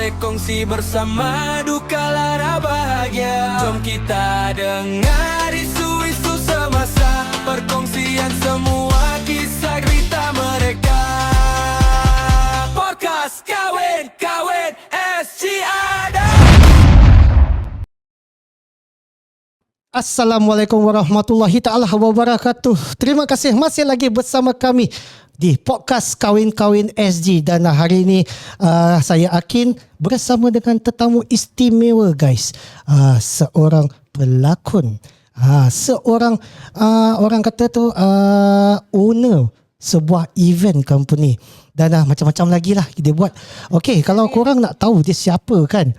boleh kongsi bersama duka lara bahagia. Jom kita dengar isu-isu semasa, perkongsian semua kisah cerita mereka. Podcast Kawin SG ada. Assalamualaikum warahmatullahi taala wabarakatuh. Terima kasih masih lagi bersama kami di podcast Kawin SG, dan hari ini saya Akin bersama dengan tetamu istimewa guys. Seorang pelakon, seorang orang kata tu owner sebuah event company, dan macam-macam lagi lah dia buat. Okey, kalau korang nak tahu dia siapa kan,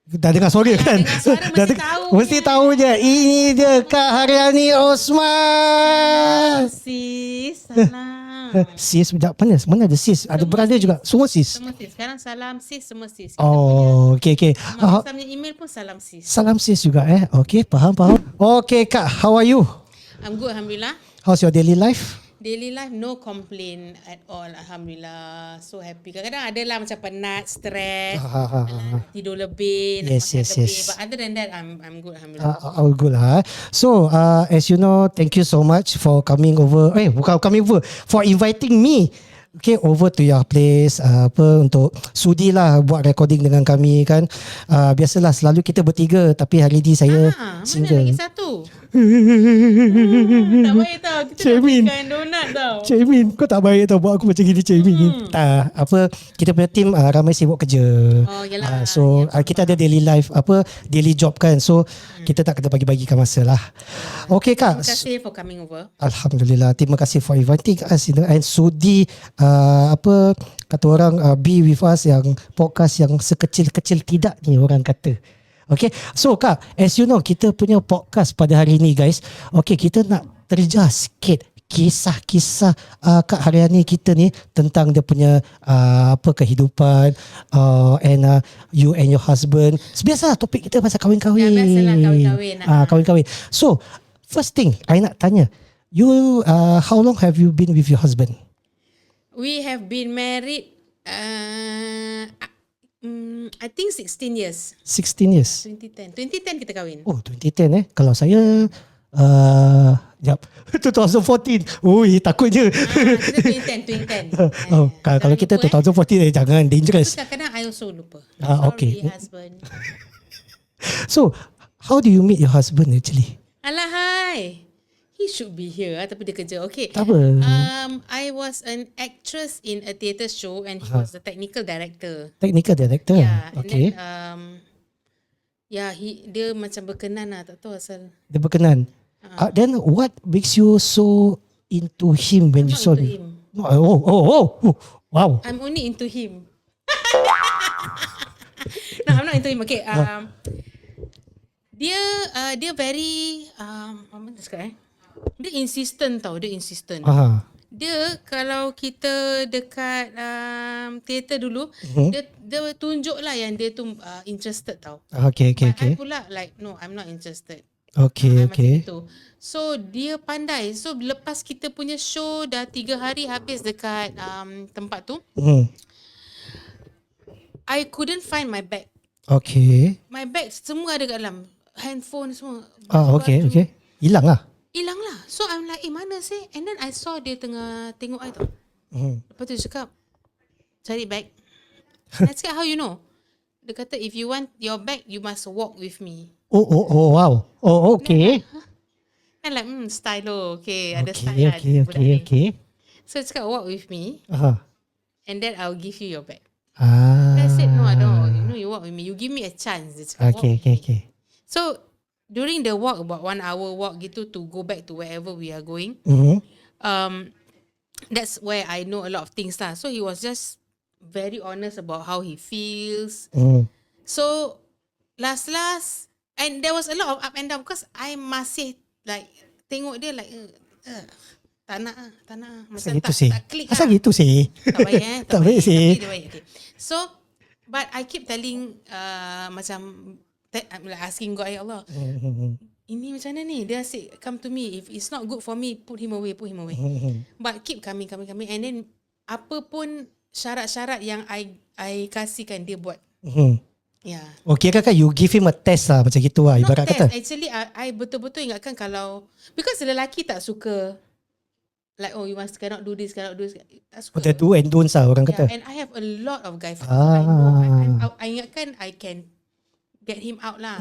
dah dengar suara kan? Dengar suara mesti tahu je. Ini dia Kak Haryani Osman. Sis, salam. Sis, mana ada sis? Ada brother juga. Semua sis. Semua sis. Sekarang salam sis, semua sis. Oh, okey. Mak punya email pun salam sis. Salam sis juga Okey, faham. Okey Kak, how are you? I'm good, Alhamdulillah. How's your daily life? Daily life, no complaint at all. Alhamdulillah. So happy. Kadang-kadang ada lah macam penat, stress, tidur lebih, nak Yes. makan lebih. But other than that, I'm good, Alhamdulillah. All good lah. So, as you know, thank you so much for coming over. Bukan coming over, for inviting me. Okay, over to your place untuk sudi lah buat recording dengan kami kan. Biasalah selalu kita bertiga, tapi hari ni saya Mana single. lagi satu? Tak baik tau. Kita Cik nak Min. makan donat tau. Cik Min, kau tak baik tau buat aku macam gini, Cik Min. Tak, kita punya team ramai sibuk kerja. Oh, yalah. So kita ada daily life, daily job kan. So kita tak kena bagi-bagikan masa lah. Okay Kak. Terima kasih for coming over. Alhamdulillah, terima kasih for inviting us and sudi kata orang be with us, yang podcast yang sekecil-kecil tidak ni orang kata. Okay, so Kak, as you know, kita punya podcast pada hari ni guys. Okay, kita nak terjah sikit kisah-kisah Kak Haryani kita ni tentang dia punya kehidupan, and you and your husband. Biasalah topik kita pasal kahwin-kahwin. Ya, biasalah kahwin-kahwin. Kahwin-kahwin. So, first thing I nak tanya, you how long have you been with your husband? We have been married, I think 16 years. 16 years. 2010 kita kahwin. Oh, 2010 Kalau saya 2014. Ui, takut je. Kita 2010. Kalau kita 2014 jangan, dangerous. Kadang-kadang I also lupa. Okay. Sorry, husband. So, how do you meet your husband actually? Alah, hai. He should be here, tapi dia kerja. Okay. Tak apa. I was an actress in a theatre show and he was the technical director. Technical director. Yeah. Okay. And then, dia macam berkenan lah. Tak tahu asal. Dia berkenan. Then what makes you so into him when you I'm saw not him? into him. Oh, wow. I'm only into him. No, I'm not into him. Okay. Dia very apa nak cakap dia insistent tau. Dia insistent. Dia kalau kita dekat teater dulu, dia tunjuk lah yang dia tu interested tau. Okay. I pula like no, I'm not interested. Okay. Macam itu. So dia pandai. So lepas kita punya show dah 3 hari habis dekat tempat tu, I couldn't find my bag. Okay. My bag semua ada kat dalam. Handphone semua. Okay. Hilang lah. So I'm like, mana sih? And then I saw dia tengah tengok I tau. Lepas tu dia cakap, cari bag. I cakap, how you know? Dia kata, if you want your bag, you must walk with me. Oh, wow. Oh, okay. And like, style okay. Ada style lah. Okay. So dia cakap, walk with me. And then I'll give you your bag. I said, no, I don't. You walk with me. You give me a chance. Dia cakap, Okay. So, during the walk, about 1 hour walk gitu to go back to wherever we are going, that's where I know a lot of things lah. So, he was just very honest about how he feels. So, last, and there was a lot of up and down because I masih like, tengok dia like, tak nak. Macam tak klik Asal lah. gitu sih? Tak baik Tak baik sih. Tapi dia baik. Okay. So, but I keep telling macam I'm like asking God, ya Allah, ini macam mana ni? Dia asyik come to me. If it's not good for me, put him away. But keep coming. And then apa pun syarat-syarat yang I kasihkan dia buat. Yeah. Okay kan you give him a test lah macam gitu lah Not ibarat test. kata. Actually, I betul-betul ingatkan kalau because lelaki tak suka like you cannot do this, cannot do this. Tak suka. The do and don'ts lah orang kata. And I have a lot of guy friends. I know. I ingatkan I can get him out lah.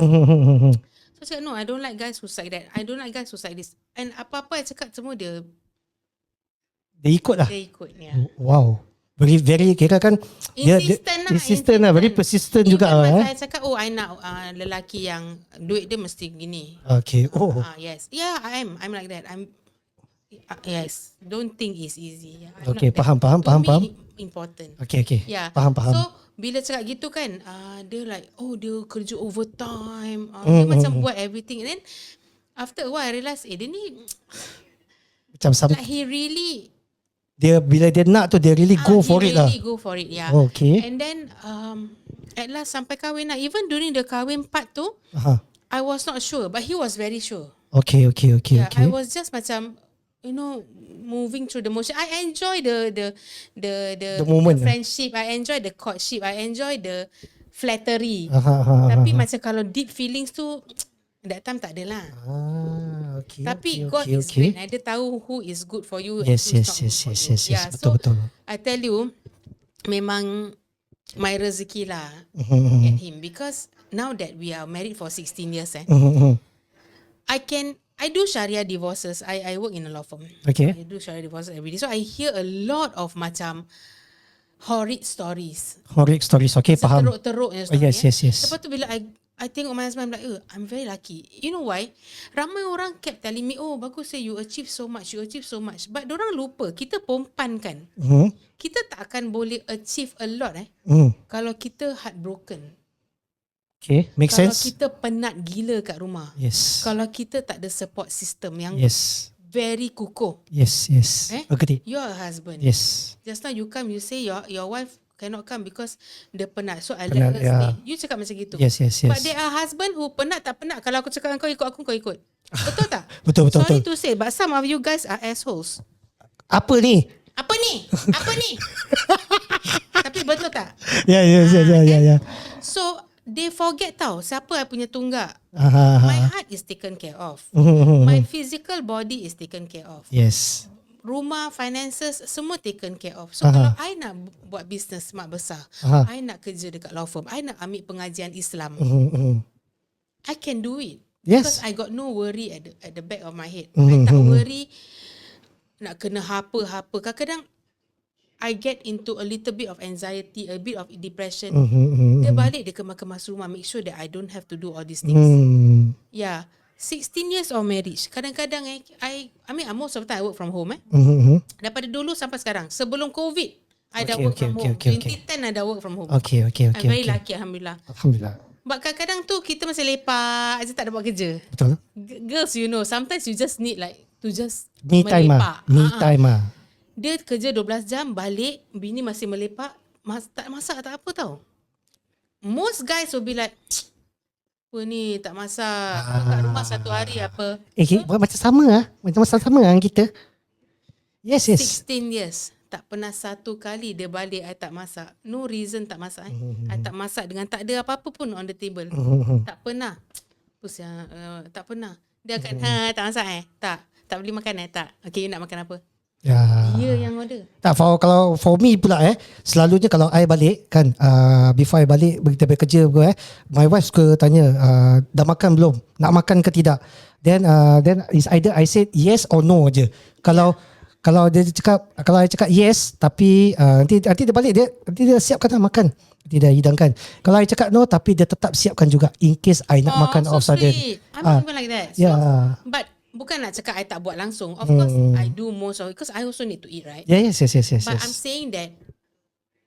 So I cakap, no, I don't like guys who's like that. I don't like guys who's like this. And apa-apa I cakap semua dia ikut lah. dia ikut. Yeah. Wow. Very kira kan insistent lah, very persistent juga Even lah. saya cakap, I nak lelaki yang duit dia mesti gini. Okay. Yes. Yeah, I'm like that. Yes. Don't think it's easy. Yeah, Okay, faham. To me, important. Okay. Yeah. Faham. So bila cakap gitu kan, dia like, dia kerja overtime. Dia macam buat everything. And then after a while I realise, dia ni macam like he really bila dia nak tu dia really go for it lah. He really go for it, yeah. Okay. And then at last sampai kahwin lah. Even during the kahwin part tu, I was not sure, but he was very sure. Okay. Yeah, I was just macam moving through the motion. I enjoy the moment, the friendship. I enjoy the courtship. I enjoy the flattery. Tapi macam kalau deep feelings tu, that time tak ada lah. Okay. Tapi God is great. Dia tahu who is good for you. Yes. Yeah, Betul. I tell you, memang my rezeki lah at him, because now that we are married for 16 years, I do Sharia divorces. I work in a law firm. Okay. I do Sharia divorces every day. So I hear a lot of macam horrid stories. Okay, faham. Teruk-teruk Yes. Lepas tu bila I tengok my husband, I'm like, I'm very lucky. You know why? Ramai orang kept telling me, bagus you achieve so much. But dorang lupa, kita perempuan kan. Kita tak akan boleh achieve a lot kalau kita heartbroken. Okay, make kalau sense. Kalau kita penat gila kat rumah. Yes. Kalau kita tak ada support system yang very kukuh. Yes. Agree. You are a husband. Yes. Just now you come, you say your wife cannot come because dia penat. So I Penat, let her stay. You cakap macam gitu. Yes. But there are husband who penat tak penat. Kalau aku cakap kau ikut aku, kau ikut. Betul tak? Betul. Sorry to say, but some of you guys are assholes. Apa ni? Tapi betul tak? Ya. So they forget tau siapa I punya tunggak. My heart is taken care of. My physical body is taken care of. Yes. Rumah, finances, semua taken care of. So kalau I nak buat business mak besar, I nak kerja dekat law firm, I nak ambil pengajian Islam, I can do it. Yes. Because I got no worry at the back of my head. I tak worry nak kena apa-apa. Kadang-kadang I get into a little bit of anxiety, a bit of depression. Dia balik, dia kemas-kemas rumah, make sure that I don't have to do all these things. Yeah. 16 years of marriage. Kadang-kadang I mean most of the time I work from home daripada dulu sampai sekarang. Sebelum COVID I dah work from home. 2010 I dah work from home. Okay. I'm very lucky, Alhamdulillah. Alhamdulillah. But kadang-kadang tu kita masih lepak aja, tak ada buat kerja. Betul. Girls, sometimes you just need like to just Me time melepak. Dia kerja 12 jam, balik, bini masih melepak, tak masak tak apa tau. Most guys will be like, apa ni tak masak, kat rumah satu hari apa. Macam sama dengan kita. Yes. 16 years tak pernah satu kali dia balik I tak masak. No reason tak masak. I tak masak dengan tak ada apa-apa pun on the table. Tak pernah. Tak pernah. Dia akan tak masak tak beli makan tak. Okay, you nak makan apa? Dia yang order. Tak, kalau for me pula selalunya kalau I balik kan, before I balik bekerja my wife suka tanya, dah makan belum? Nak makan ke tidak? Then is either I said yes or no je. Kalau dia cakap, kalau I cakap yes, tapi nanti dia balik, nanti dia siapkan nak makan, nanti dia hidangkan. Kalau I cakap no, tapi dia tetap siapkan juga in case I nak makan off sudden. I'm not even like that. So, but bukan nak cakap I tak buat langsung. Of course I do most of it because I also need to eat, right? Yes. But I'm saying that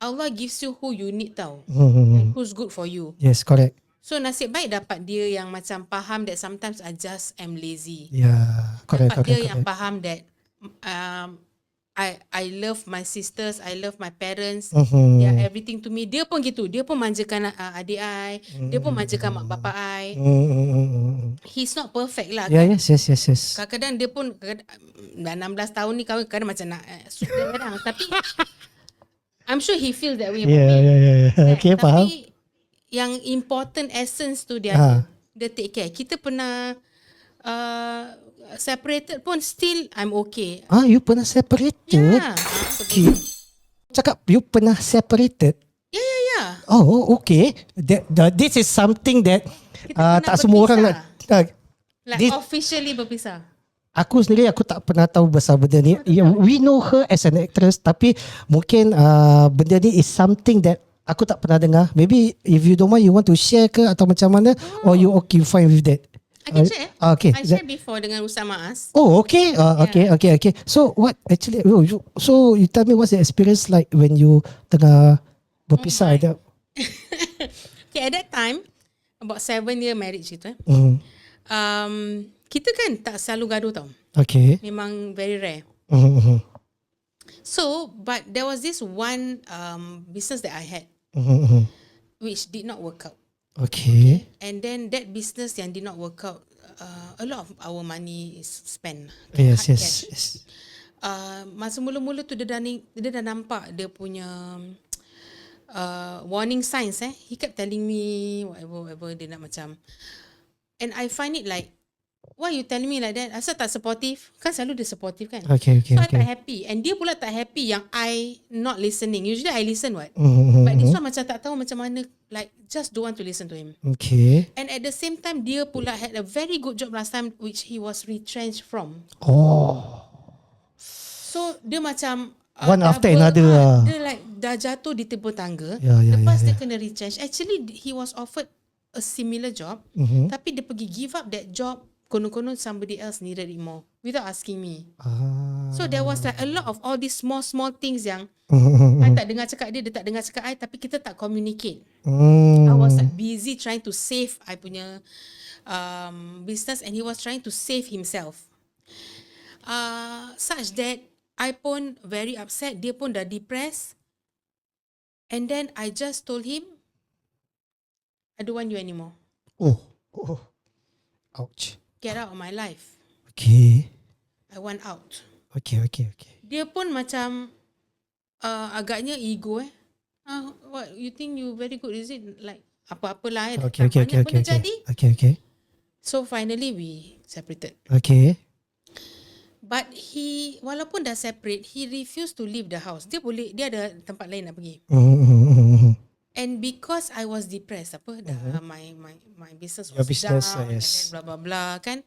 Allah gives you who you need tau, and who's good for you. Yes, correct. So nasib baik dapat dia yang macam faham that sometimes I just am lazy. Correct. Dapat dia yang faham that I love my sisters, I love my parents. They are everything to me. Dia pun gitu. Dia pun manjakan adik I. Dia pun manjakan mak bapak I. He's not perfect lah. Yes. Kadang-kadang dia pun dah 16 tahun ni kadang macam nak suka kadang. Tapi I'm sure he feels that way about Yeah, me. yeah, yeah, yeah. Kan? Okay, faham. Tapi yang important essence tu dia Ah. ada. Dia take care. Kita pernah separated pun still I'm okay. You pernah separated? Yeah. Okay. Cakap you pernah separated? Yeah. Oh, okay. This is something that pernah tak semua orang nak. Like This- officially berpisah. Aku sendiri aku tak pernah tahu pasal benda ni. We know her as an actress, tapi mungkin benda ni is something that aku tak pernah dengar. Maybe if you don't mind, you want to share ke atau macam mana? Or you okay fine with that? I can share. Okay. I share before dengan Usama As. Oh, okay. Okay. So what actually? So you tell me what's the experience like when you tengah berpisah? Okay, at that time, about 7-year marriage gitu. Kita kan tak selalu gaduh tau. Okay. Memang very rare. Mm-hmm. So, but there was this one business that I had, which did not work out. Okay. And then that business yang did not work out, a lot of our money is spent. Yes. Hard cash. Masa mula-mula tu dia dah nampak dia punya warning signs. He kept telling me whatever dia nak macam. And I find it like, why you telling me like that? Asal tak supportive? Kan selalu dia supportive kan? Okay. So I tak happy. And dia pula tak happy yang I not listening. Usually I listen what? Mm-hmm. But this one macam tak tahu macam mana. Like just don't want to listen to him. Okay. And at the same time, dia pula had a very good job last time which he was retrenched from. Oh. So dia macam One after double, another lah. Dia like dah jatuh di tipu tangga. Ya, Lepas ya. dia kena retrench. Actually he was offered a similar job. Tapi dia pergi give up that job. Konon-konon somebody else needed it more without asking me. So there was like a lot of all these small things yang I tak dengar cakap dia tak dengar cakap I, tapi kita tak communicate. I was like busy trying to save I punya business and he was trying to save himself. Such that I pun very upset, dia pun dah depressed. And then I just told him, I don't want you anymore. Oh. Ouch. Get out of my life. Okay. I want out. Okay. Dia pun macam agaknya ego what you think you very good is it, like apa-apalah Okay. benda jadi. Okay. So finally we separated. Okay. But he walaupun dah separate, he refused to leave the house. Dia ada tempat lain nak pergi. And because I was depressed my business was Your business, down yes. and then blah blah blah kan,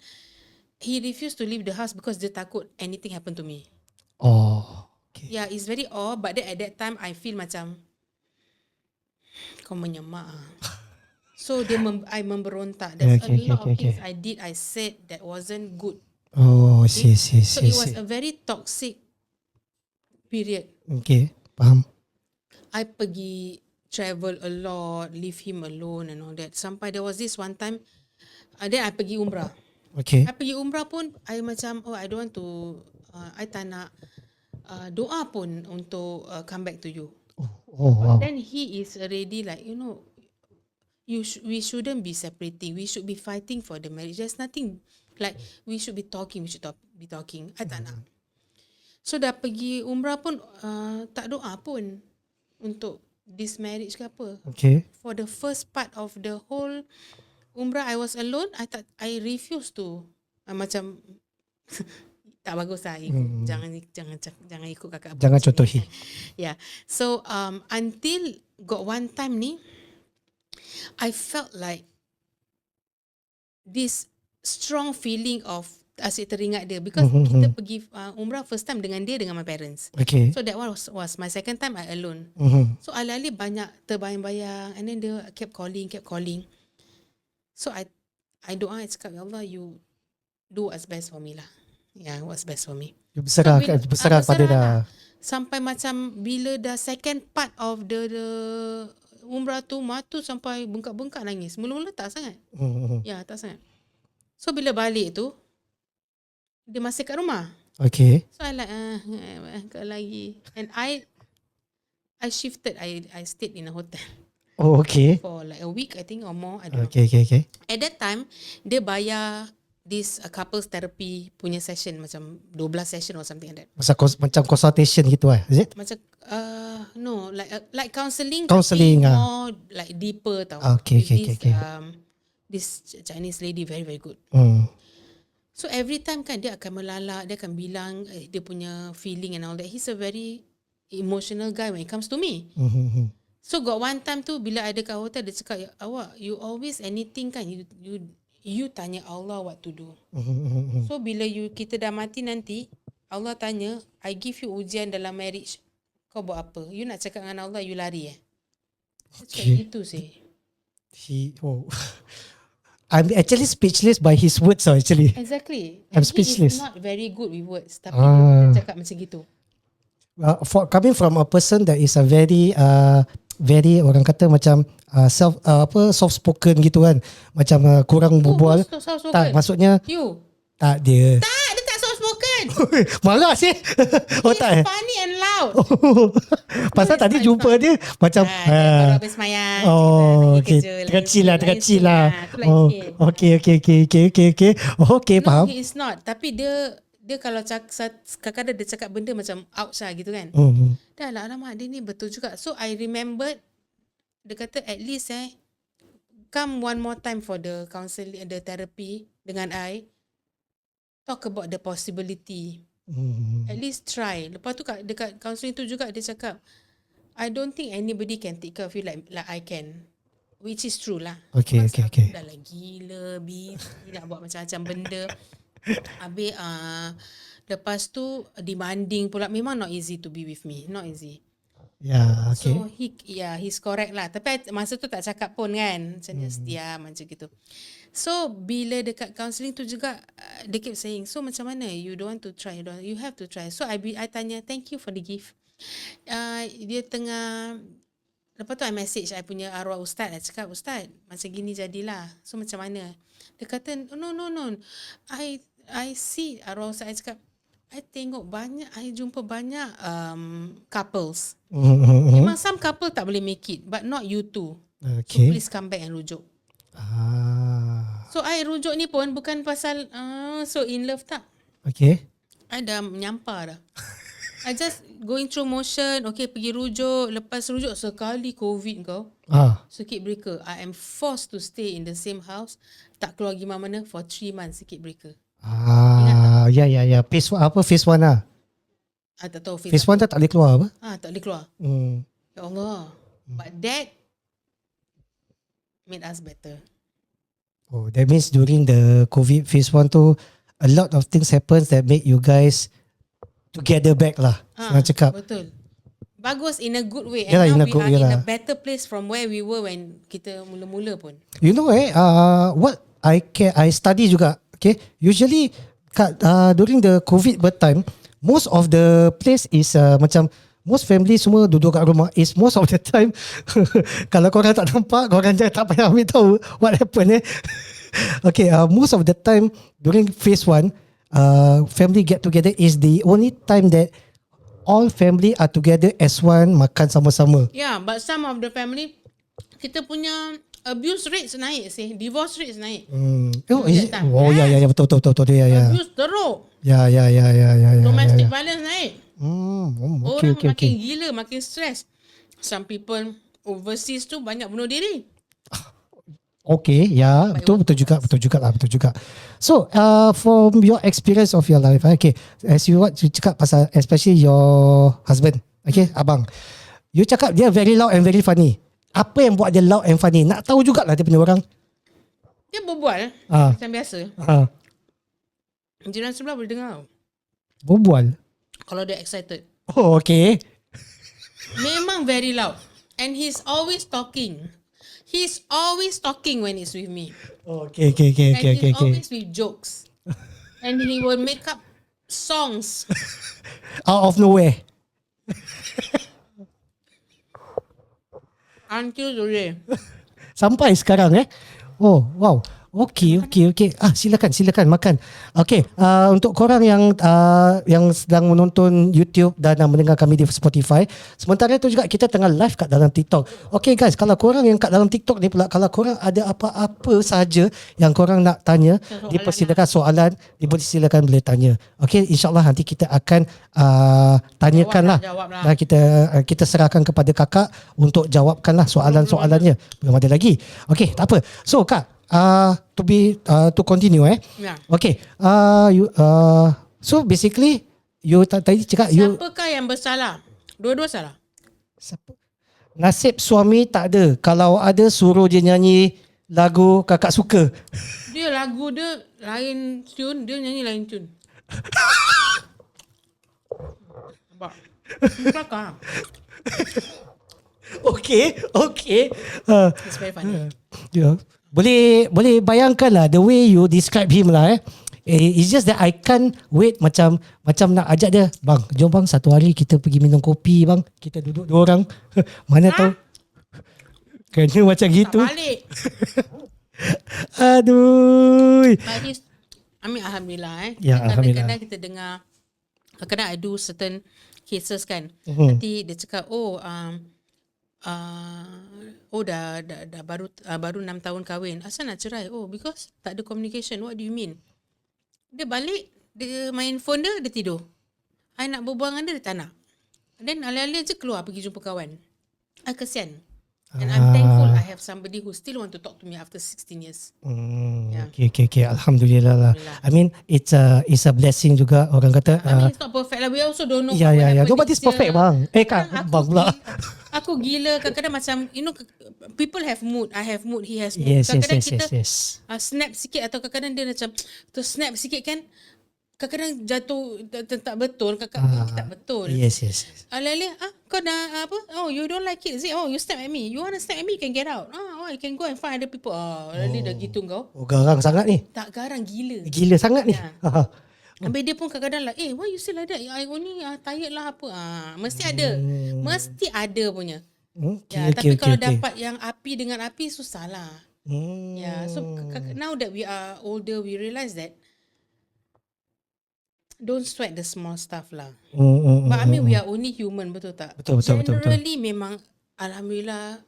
he refused to leave the house because dia takut anything happen to me. Oh. Okay. Yeah, it's very odd. But then at that time, I feel macam kau menyemak. So I memberontak. There's a lot of things I did, I said that wasn't good. Oh, see. So it was a very toxic period. Okay, faham. I pergi travel a lot, leave him alone and all that. Sampai there was this one time, then I pergi umrah. Okay. I pergi umrah pun, I macam, I don't want to, I tak nak doa pun untuk come back to you. Oh, wow. Then he is already like, we shouldn't be separating. We should be fighting for the marriage. There's nothing like we should be talking. We should be talking. I tak nak. So dah pergi umrah pun tak doa pun untuk this marriage ke apa. Okay. For the first part of the whole umrah, I was alone. I refused to macam tak bagus lah ikut. Jangan ikut kakak. Jangan contohi. Yeah. So until got one time ni, I felt like this strong feeling of asyik teringat dia because kita pergi umrah first time dengan dia dengan my parents. Okay. So that one was my second time I alone. So alih-alih banyak terbayang-bayang and then dia kept calling. So I doa, I cakap, Ya Allah, you do what's best for me lah. Yeah, what's best for me. You berserah pada dah. Sampai macam bila dah second part of the umrah tu, mata sampai bengkak-bengkak nangis. Mula-mula tak sangat. Ya, tak sangat. So bila balik tu, dia masih kat rumah. Okay. So I like, kat lagi. And I shifted, I stayed in a hotel. Oh, okay. For like a week, I think, or more. I don't know. Okay. At that time, dia bayar this couples therapy punya session, macam 12 session or something like that. Macam consultation gitu is it? Macam no, like counselling, Counselling, tapi more like deeper tau. Okay, With okay, this, okay. This Chinese lady very very good. So every time kan dia akan melalak, dia akan bilang dia punya feeling and all that. He's a very emotional guy when it comes to me. So got one time tu bila ada kat hotel, dia cakap, awak you always anything kan you tanya Allah what to do. So bila kita dah mati nanti, Allah tanya, I give you ujian dalam marriage, kau buat apa? You nak cakap dengan Allah, you lari Okay. Itu sih. I'm actually speechless by his words actually. Exactly. I'm And speechless. He is not very good with words, tapi dia cakap macam gitu. For coming from a person that is a very orang kata macam soft spoken gitu kan, macam kurang berbual. Who's soft spoken? Tak, maksudnya You. tak dia. Tak, dia tak soft spoken. Marah sih. Oh tak. He's funny and loud. Pasal tadi jumpa dia macam baru habis semayang. okay. Terkecil lah. Oh, okay. Okay, No, faham. he is not. Tapi dia kalau kadang-kadang dia cakap benda macam ouch lah gitu kan. Dah lah, alamak dia ni betul juga. So I remembered, dia kata at least come one more time for the counselling, the therapy dengan I. Talk about the possibility. At least try. Lepas tu dekat counselling tu juga dia cakap, I don't think anybody can take care of you like I can. Which is true lah. Okay. Dah lah gila, busy, nak buat macam-macam benda. Habis lepas tu demanding pula. Memang not easy to be with me. Not easy. Yeah, okay. So he's correct lah. Tapi masa tu tak cakap pun kan. Macam dia setia macam gitu. So bila dekat counselling tu juga they keep saying, so macam mana you don't want to try, you have to try. So I tanya, thank you for the gift. Dia tengah, lepas tu I message I punya arwah ustaz. I cakap, ustaz macam gini jadilah. So macam mana? Dia kata no. I see arwah ustaz. I cakap, I tengok banyak, I jumpa banyak couples. Memang some couple tak boleh make it, but not you two. Okay. So please come back and rujuk. So I rujuk ni pun bukan pasal so in love tak. Okay. I dah menyampar dah. I just going through motion. Okay, pergi rujuk. Lepas rujuk sekali COVID kau, circuit breaker, I am forced to stay in the same house. Tak keluar pergi mana-mana for 3 months circuit breaker. Ya. Phase 1 lah. Tak tahu Phase 1 tak boleh keluar apa? tak boleh keluar. Ya Allah. But that made us better. Oh, that means during the COVID phase 1 tu, a lot of things happens that make you guys together back lah. Senang cakap. Betul. Bagus in a good way. And Yalah, now in a we good are way in lah. a better place from where we were when kita mula-mula pun. You know what I study juga. Okay, usually during the COVID time, most of the place is macam most family semua duduk kat rumah. Is most of the time kalau korang tak nampak, korang jangan tak payah ambil tahu what happened Okay, most of the time during phase 1, family get together is the only time that all family are together as one, makan sama-sama. Yeah, but some of the family, kita punya abuse rates naik sih, divorce rates naik. Ya, betul. Ya. Abuse teruk. Ya. Domestic violence naik. Okay. Orang makin gila, makin stress. Some people overseas tu banyak bunuh diri. Okay, ya, betul juga. So, from your experience of your life, okay, as you cakap pasal, especially your husband, okay, abang, you cakap dia very loud and very funny. Apa yang buat dia loud and funny? Nak tahu jugalah dia punya orang. Dia berbual macam biasa. Jiran sebelah boleh dengar. Berbual? Kalau dia excited. Oh, okay. Memang very loud. And he's always talking. He's always talking when he's with me. Okay. And he's always with jokes. And he will make up songs. Out of nowhere. Until today. Sampai sekarang Oh, wow. Okey. Silakan makan. Okey, untuk korang yang sedang menonton YouTube dan mendengar kami di Spotify, sementara itu juga kita tengah live kat dalam TikTok. Okey guys, kalau korang yang kat dalam TikTok ni pula, kalau korang ada apa-apa saja yang korang nak tanya, dipersilakan soalan, dipersilakan boleh tanya. Okey, insya-Allah nanti kita akan tanyakanlah Jawab lah. dan kita serahkan kepada kakak untuk jawabkanlah soalan-soalannya. Belum ada lagi. Okey, tak apa. So kak, to continue Ya. Okay. So basically you tadi cakap you Siapakah yang bersalah? Dua-dua salah. nasib suami tak ada. Kalau ada suruh dia nyanyi lagu kakak suka. Dia lagu dia lain tune, dia nyanyi lain tune. Nampak? Kelakar. Okay. It's very funny. Yeah. Boleh bayangkan lah the way you describe him lah. It's just that I can't wait macam nak ajak dia, bang, jom bang satu hari kita pergi minum kopi bang. Kita duduk dua orang. Mana tahu. Kena macam Tak gitu. balik. Aduh. But he's, Alhamdulillah Ya, Alhamdulillah. Kadang-kadang kita dengar, kadang-kadang I do certain cases kan. Mhm. Nanti dia cakap, dah baru 6 tahun kahwin. Asal nak cerai? Oh, because tak ada communication. What do you mean? Dia balik, dia main phone dia tidur. I nak berbual dengan dia tak nak. Then alih-alih je keluar pergi jumpa kawan. I kesian. And I'm thankful I have somebody who still want to talk to me after 16 years. Yeah. Okay. Alhamdulillah lah. I mean it's a blessing juga orang kata. I mean, it's not perfect lah. We also don't know. Ya. what will happen Nobody's next year. perfect bang. Kak, bang pula. Aku gila. Kadang-kadang macam, people have mood. I have mood. He has mood. Yes. Kadang-kadang kita Yes. snap sikit atau kadang-kadang dia macam snap sikit kan. Kadang-kadang jatuh tak betul. Kadang-kadang tak betul. Yes. Alih-alih, kau dah apa? Oh, you don't like it. Is it? Oh, you snap at me. You want to snap at me, you can get out. You can go and find other people. Alih-alih dah gitu kau. Oh, garang sangat ni. Tak garang, gila. Gila sangat ni. Ya. Habis dia pun kadang-kadang like, why you say like that? I only tired lah apa. Mesti ada. Mesti ada punya. Tapi kalau dapat yang api dengan api, susah lah. Yeah, so now that we are older, we realise that don't sweat the small stuff lah. But I mean, we are only human, betul tak? Betul. Generally memang, Alhamdulillah,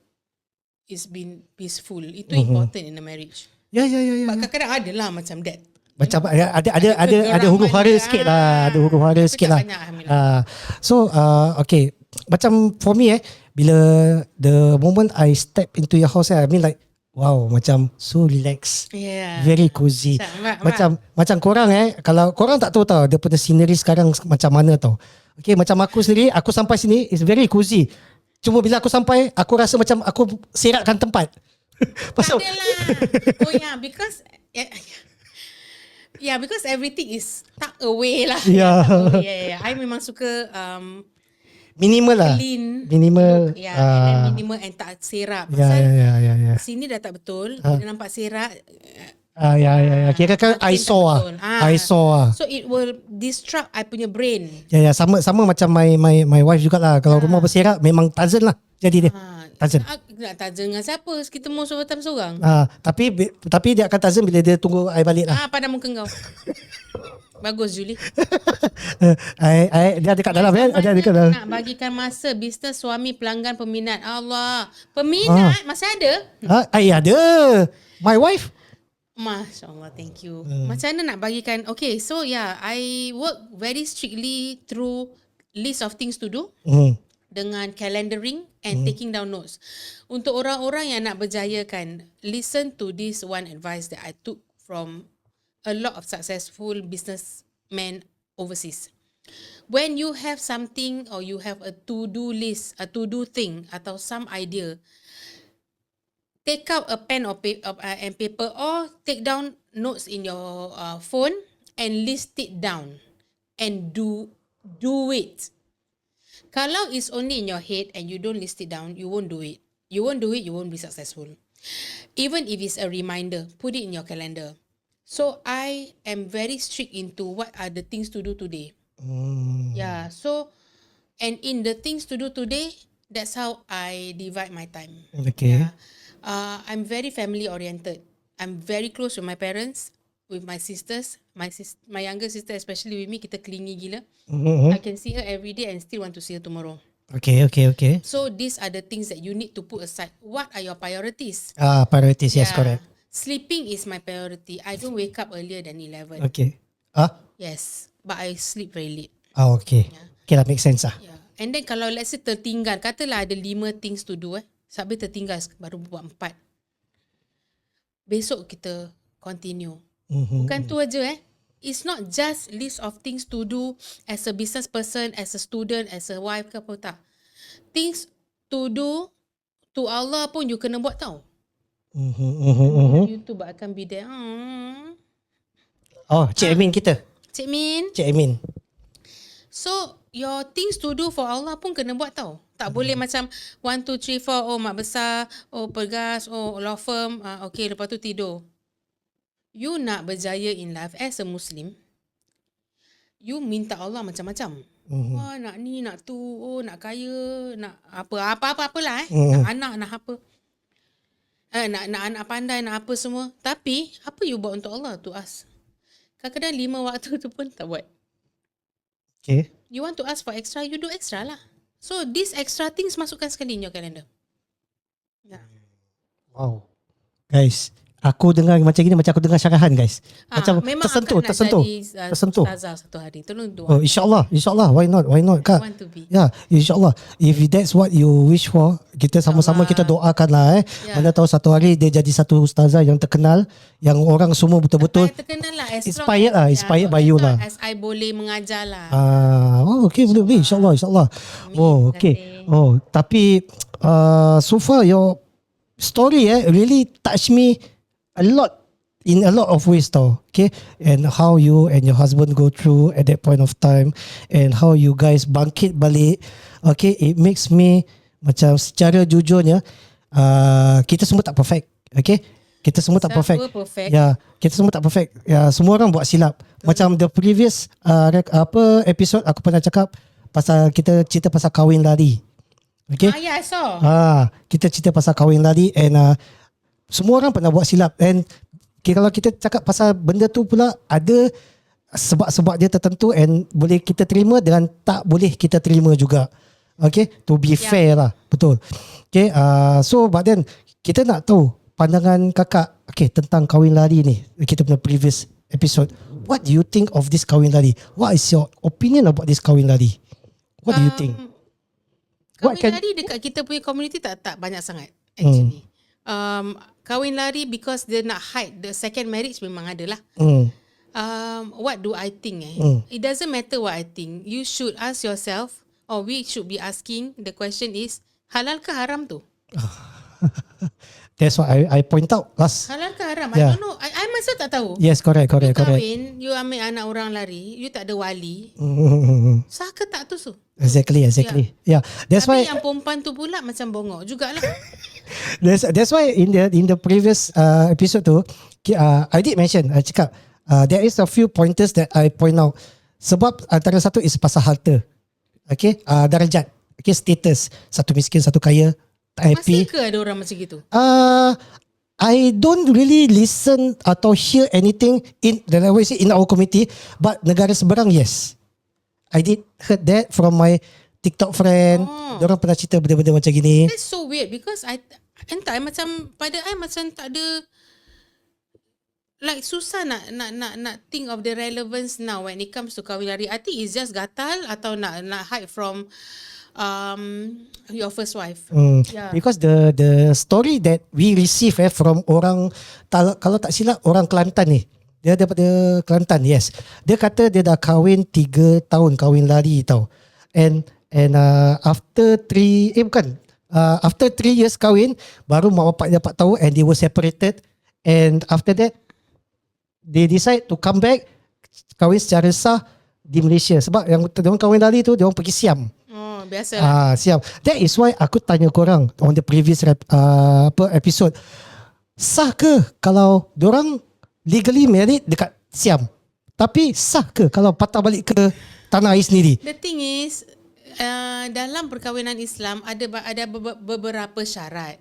it's been peaceful. Itu important in a marriage. Ya. But kadang-kadang ada lah macam that. Macam ada huru hara sikit lah. Ada huru hara sikit lah. banyak, Alhamdulillah. So okay. Macam for me bila the moment I step into your house, I mean like wow, macam so relax. Yeah. Very cozy. Macam Macam korang kalau korang tak tahu tau dia punya scenery sekarang macam mana tau. Okay, macam aku sendiri, aku sampai sini is very cozy. Cuma bila aku sampai, aku rasa macam aku seratkan tempat. tak ada lah. Oh yeah, because because everything is tucked away lah. Yeah. Tucked away. Yeah. I memang suka minimal lah. clean. Minimal. Yeah, and then minimal and tak serak. Pasal Ya. sini dah tak betul. Dia nampak serak. Ya. Kira kan Mungkin eyesore tak ah. betul. Eyesore ah. So it will disrupt I punya brain. Ya, sama macam my wife jugalah. Kalau rumah berserak memang Tarzan lah jadi dia. Tarzan. Nak Tarzan dengan siapa? Kita mau seorang seorang. Tapi dia akan Tarzan bila dia tunggu I balik lah. Pada muka kau. Bagus Julie. Dia ada kat dalam ada dekat dalam. Nak bagikan masa bisnes suami pelanggan peminat. Allah. Peminat masih ada? Ada. My wife. Masya Allah, thank you. Macam mana nak bagikan? Okay, so yeah, I work very strictly through list of things to do dengan calendaring and taking down notes. Untuk orang-orang yang nak berjayakan, listen to this one advice that I took from a lot of successful businessmen overseas. When you have something or you have a to-do list, a to-do thing atau some idea, take out a pen or and paper or take down notes in your phone and list it down and do it. Kalau it's only in your head and you don't list it down, you won't do it. You won't do it, you won't be successful. Even if it's a reminder, put it in your calendar. So I am very strict into what are the things to do today. Yeah, so and in the things to do today, that's how I divide my time. Okay. Yeah. I'm very family oriented. I'm very close with my parents, with my sisters, my younger sister especially with me, kita clingy gila. I can see her every day and still want to see her tomorrow. Okay. So these are the things that you need to put aside. What are your priorities? Priorities, yes, correct. Sleeping is my priority. I don't wake up earlier than 11. Okay. Yes, but I sleep very late. Okay. Okay lah, make sense lah. Yeah. And then kalau let's say tertinggal, katalah ada 5 things to do sampai tertinggal baru buat 4. Besok kita continue. Bukan tu aja It's not just list of things to do as a business person, as a student, as a wife ke apa tak. Things to do to Allah pun you kena buat tau. YouTube akan be there. Cik Amin kita. Cik Min. Cik Amin. So your things to do for Allah pun kena buat tau. Tak boleh macam 1, 2, 3, 4, mak besar, pergas, law firm, okay lepas tu tidur. You nak berjaya in life as a Muslim, you minta Allah macam-macam. Wah, nak ni, nak tu, nak kaya, nak apa-apalah nak anak, nak apa. Nak anak pandai, nak apa semua. Tapi, apa you buat untuk Allah to ask? Kadang-kadang 5 waktu tu pun tak buat. Okay. You want to ask for extra, you do extra lah. So, these extra things masukkan sekali in your calendar. Yeah. Wow. Guys, aku dengar macam gini macam aku dengar syarahan guys. Macam memang tersentuh. Ustazah satu hari. Tolong doa. InsyaAllah. Why not Kak? I want to be. Ya, insyaAllah. If that's what you wish for, kita sama-sama kita doakan lah Mana tahu satu hari dia jadi satu ustazah yang terkenal, yang orang semua betul-betul terkenal lah. Inspired by you lah. As I boleh mengajar lah. Okay, boleh. InsyaAllah. Okay. Tapi so far your story really touch me a lot in a lot of ways tau. Okay, and how you and your husband go through at that point of time, and how you guys bangkit balik. Okay, it makes me macam secara jujurnya kita semua tak perfect. Okay, kita semua tak perfect. Ya, kita semua tak perfect. Ya, semua orang buat silap. Macam the previous episode aku pernah cakap pasal kita cerita pasal kahwin lari. Okay. I saw. Kita cerita pasal kahwin lari, and semua orang pernah buat silap. And kalau kita cakap pasal benda tu pula, ada sebab-sebab dia tertentu, and boleh kita terima dan tak boleh kita terima juga. Okay, to be fair lah. Betul. Okay, so but then kita nak tahu pandangan kakak tentang kahwin lari ni. Kita punya previous episode. What do you think of this kahwin lari? What is your opinion about this kahwin lari? What do you think? Kahwin lari dekat kita punya community tak banyak sangat actually. Kahwin lari because dia nak hide the second marriage memang ada lah. What do I think? It doesn't matter what I think. You should ask yourself, or we should be asking, the question is, halal ke haram tu? That's what I point out last. Halal ke haram? I don't know. I myself tak tahu. Yes, correct. You kahwin, you ambil anak orang lari, you tak ada wali. Sah ke tak tu? Exactly. Yeah. That's Tapi why yang perempuan tu pula macam bongok jugalah. That's why in the previous episode tu, I did mention, I cakap there is a few pointers that I point out. Sebab antara satu is pasal harta. Okay, darjat. Okay, status. Satu miskin, satu kaya. Tak happy. Masih ke ada orang macam gitu? I don't really listen atau hear anything in our community, but negara seberang, yes. I did heard that from my TikTok friend. Diorang pernah cerita benda-benda macam gini. That's so weird because entah macam pada I macam tak ada, like susah nak think of the relevance now when it comes to kahwin lari. I think it's just gatal atau nak hide from your first wife. Yeah. Because the story that we receive from orang, kalau tak silap orang Kelantan ni. Dia daripada Kelantan, yes. Dia kata dia dah kahwin 3 tahun kahwin lari tau. And after 3 years kahwin, baru mak bapak dia dapat tahu, and they were separated. And after that, they decide to come back, kahwin secara sah di Malaysia. Sebab yang diorang kahwin lari tu, diorang pergi Siam. Biasa lah. Siam. That is why aku tanya korang on the previous episode. Sah ke kalau diorang legally married dekat Siam? Tapi sah ke kalau patah balik ke tanah air sendiri? The thing is, dalam perkahwinan Islam ada beberapa syarat.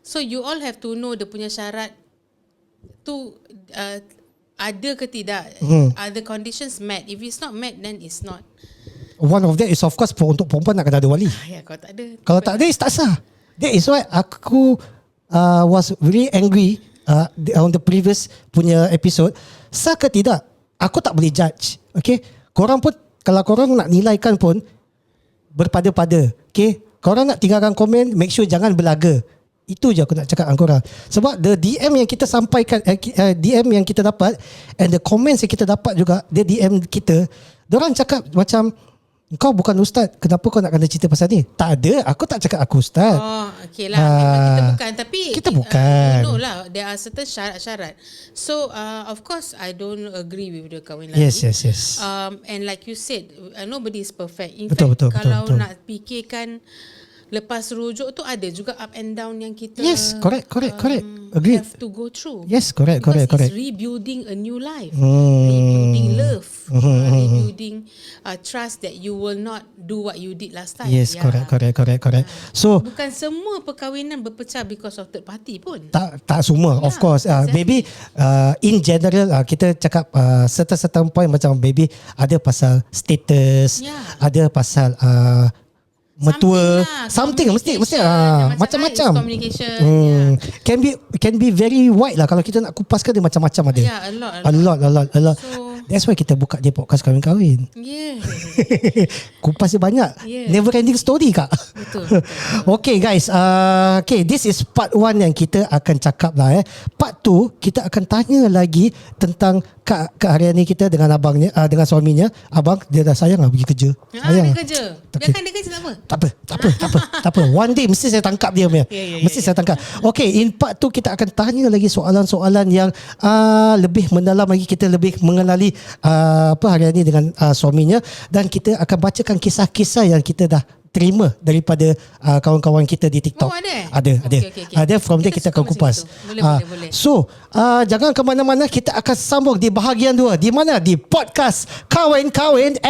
So you all have to know dia punya syarat tu ada ke tidak? Are the conditions met? If it's not met, then it's not. One of that is of course untuk perempuan nak kena ada wali. Ya, kalau tak ada. Kalau tak ada, tak sah. That is why aku was very angry on the previous punya episode. Sah ke tidak, aku tak boleh judge. Okay, korang pun, kalau korang nak nilaikan pun berpada-pada. Okay, korang nak tinggalkan komen, make sure jangan berlaga. Itu je aku nak cakap dengan korang. Sebab the DM yang kita sampaikan, DM yang kita dapat, and the comments yang kita dapat juga, the DM kita, diorang cakap macam, kau bukan ustaz, kenapa kau nak kena cerita pasal ni? Tak ada, aku tak cakap aku ustaz. Oh, okay lah. Memang kita bukan. Tapi kita bukan. You know lah, there are certain syarat-syarat. So, of course, I don't agree with the kahwin Yes, lagi. yes. And like you said, nobody is perfect. In Betul, fact, betul, kalau betul. nak fikirkan lepas rujuk tu ada juga up and down yang kita Yes, correct. Agreed. have to go through. Yes, correct. Because it's rebuilding a new life, rebuilding love, rebuilding trust that you will not do what you did last time. Yes, Yeah. correct. So, Bukan semua perkahwinan berpecah because of third party pun. tak semua, of Yeah, course. exactly. Maybe in general, kita cakap certain point macam maybe ada pasal status, Yeah. ada pasal mertua, something mesti macam-macam. Communication. Yeah. Can be very wide lah. Kalau kita nak kupaskan dia macam-macam ada. Yeah, a lot. So, that's why kita buka dia podcast kahwin-kahwin. Yeah. Kupas dia banyak. Yeah. Never ending story kak. Betul. Okay guys, okay, this is part 1 yang kita akan cakap lah. Part 2 kita akan tanya lagi tentang Kak Haryani kita dengan abangnya, dengan suaminya. Abang dia dah sayang lah pergi kerja. Sayang Dia lah. kerja. Okay. Biarkan dia kerja tak apa. Tak apa. One day mesti saya tangkap dia punya. Mesti saya tangkap. Okay, in part 2 kita akan tanya lagi soalan-soalan yang lebih mendalam lagi. Kita lebih mengenali Haryani dengan suaminya, dan kita akan bacakan kisah-kisah yang kita dah terima daripada kawan-kawan kita di TikTok. Oh, ada? Ada. Okay. Ada, from there kita Kita akan suka kupas. macam itu. Boleh. So, jangan ke mana-mana, kita akan sambung di bahagian 2. Di mana? Di podcast Kahwin-Kahwin